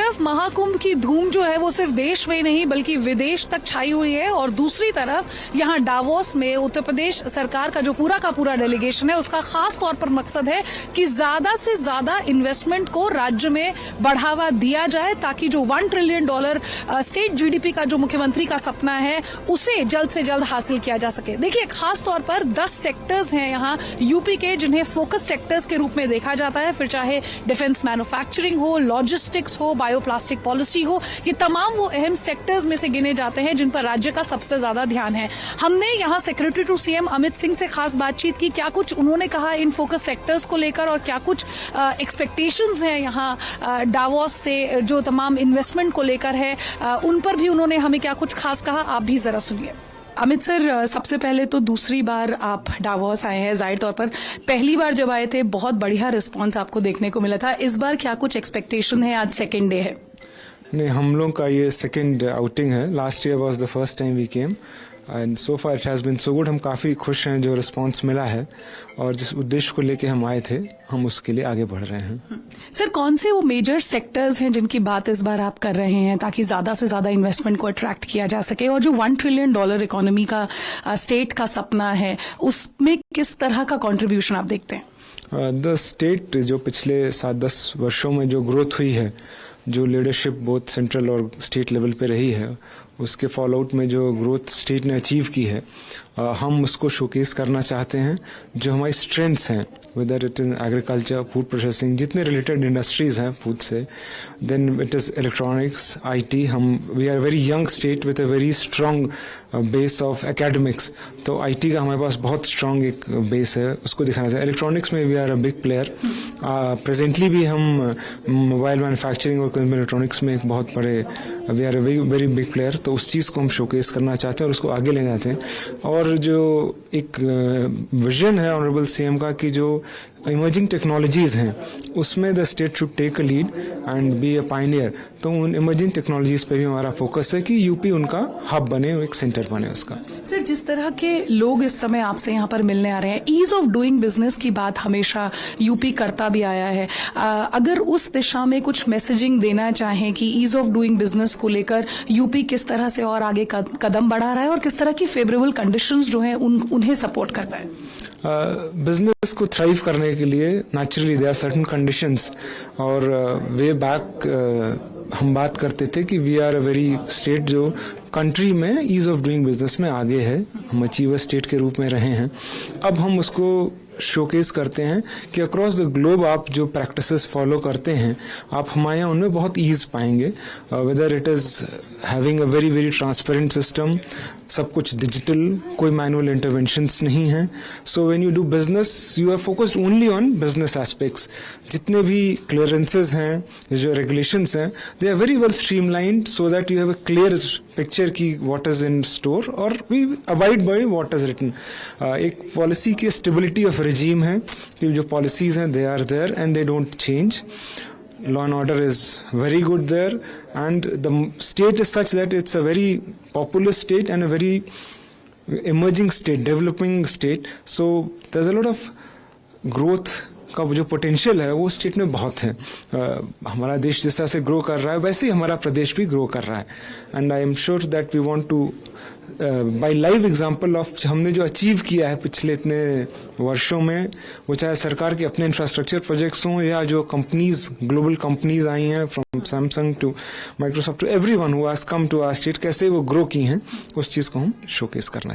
तरफ महाकुंभ की धूम जो है वो सिर्फ देश में ही नहीं बल्कि विदेश तक छाई हुई है और दूसरी तरफ यहाँ डावोस में उत्तर प्रदेश सरकार का जो पूरा का पूरा डेलीगेशन है उसका खास तौर पर मकसद है कि ज्यादा से ज्यादा इन्वेस्टमेंट को राज्य में बढ़ावा दिया जाए ताकि जो $1 ट्रिलियन स्टेट जीडीपी का जो मुख्यमंत्री का सपना है उसे जल्द से जल्द हासिल किया जा सके। देखिए खास तौर पर 10 सेक्टर्स हैं यहाँ यूपी के जिन्हें फोकस सेक्टर्स के रूप में देखा जाता है, फिर चाहे डिफेंस मैन्युफैक्चरिंग हो, लॉजिस्टिक्स हो, बायोप्लास्टिक पॉलिसी हो, ये तमाम वो अहम सेक्टर्स में से गिने जाते हैं जिन पर राज्य का सबसे ज्यादा ध्यान है। हमने यहाँ secretary to CM Amit Singh से खास बातचीत की, क्या कुछ उन्होंने कहा इन फोकस सेक्टर्स को लेकर और क्या कुछ एक्सपेक्टेशंस हैं यहाँ डावोस से जो तमाम इन्वेस्टमेंट को लेकर है, उन पर भी उन्होंने हमें क्या कुछ खास कहा, आप भी जरा सुनिए। अमित सर, सबसे पहले तो दूसरी बार आप डावोस आए हैं, जाहिर तौर पर पहली बार जब आए थे बहुत बढ़िया रिस्पांस आपको देखने को मिला था, इस बार क्या कुछ एक्सपेक्टेशन है? आज सेकेंड डे है। नहीं, हम लोग का ये सेकेंड आउटिंग है। Last year was the first time we came and so far it has been so good. हम काफ़ी खुश हैं जो रिस्पांस मिला है और जिस उद्देश्य को लेके हम आए थे हम उसके लिए आगे बढ़ रहे हैं। सर, कौन से वो मेजर सेक्टर्स हैं जिनकी बात इस बार आप कर रहे हैं ताकि ज्यादा से ज्यादा इन्वेस्टमेंट को अट्रैक्ट किया जा सके और जो $1 ट्रिलियन इकोनॉमी का स्टेट का सपना है उसमें किस तरह का कॉन्ट्रीब्यूशन आप देखते हैं? द स्टेट जो पिछले 7-10 वर्षों में जो ग्रोथ हुई है, जो लीडरशिप बहुत सेंट्रल और स्टेट लेवल पे रही है, उसके फॉलोआउट में जो ग्रोथ स्टेट ने अचीव की है, हम उसको शोकेस करना चाहते हैं। जो हमारी स्ट्रेंथ्स हैं, whether it is agriculture, food processing, जितने रिलेटेड इंडस्ट्रीज हैं फूड से, then it is electronics, IT. We are very young state with a very strong base of academics, तो आईटी का हमारे पास बहुत स्ट्रॉन्ग एक बेस है, उसको दिखाना चाहिए। इलेक्ट्रॉनिक्स में we are a big player. Presently भी हम मोबाइल मैन्युफैक्चरिंग और कंज्यूमर इलेक्ट्रॉनिक्स में एक बहुत बड़े, we are a very big player, तो उस चीज़ को हम शोकेस करना चाहते हैं और उसको आगे ले जाते हैं। और जो एक विजन है ऑनरेबल सीएम का कि जो इमर्जिंग टेक्नोलॉजीज हैं उसमें the state should take a lead and be a pioneer, तो उन इमर्जिंग टेक्नोलॉजीज पे भी हमारा फोकस है कि यूपी उनका हब बने, एक सेंटर बने उसका। सर, जिस तरह के लोग इस समय आपसे यहाँ पर मिलने आ रहे हैं, ईज ऑफ डूइंग बिजनेस की बात हमेशा यूपी करता भी आया है, अगर उस दिशा में कुछ मैसेजिंग देना चाहें कि ईज ऑफ डूइंग बिजनेस को लेकर यूपी किस तरह से और आगे कदम बढ़ा रहा है और किस तरह की फेवरेबल कंडीशंस जो हैं उन्हें सपोर्ट करता है? बिजनेस को थ्राइव करने के लिए naturally there are certain conditions और वे बैक हम बात करते थे कि we are a very state जो कंट्री में ईज ऑफ डूइंग बिजनेस में आगे है, हम अचीवर स्टेट के रूप में रहे हैं। अब हम उसको शोकेस करते हैं कि अक्रॉस द ग्लोब आप जो प्रैक्टिसेस फॉलो करते हैं आप हमारे यहाँ उनमें बहुत ईज पाएंगे, whether it is having a very very transparent system, सब कुछ डिजिटल, कोई मैनुअल इंटरवेंशंस नहीं है। So when you do business you are focused only on business aspects. जितने भी क्लियरेंसेज हैं, जो रेगुलेशंस हैं, they are very well streamlined so that you have a clear picture की व्हाट इज इन स्टोर और we avoid by what is written. एक policy की stability of regime है कि जो policies हैं they are there and they don't change. Law and order is very good there and the state is such that it's a very populous state and a very emerging state, developing state. So there's a lot of growth का जो potential है वो state में बहुत है। हमारा देश जिस तरह से ग्रो कर रहा है वैसे ही हमारा प्रदेश भी ग्रो कर रहा है and I am sure that we want to by live example of हमने जो अचीव किया है पिछले इतने वर्षों में, वो चाहे सरकार के अपने इंफ्रास्ट्रक्चर प्रोजेक्ट्स हों या जो कंपनीज, ग्लोबल कंपनीज आई हैं from Samsung to Microsoft to everyone who has come to our state, कैसे वो ग्रो की हैं, उस चीज़ को हम शोकेस करना चाहिए।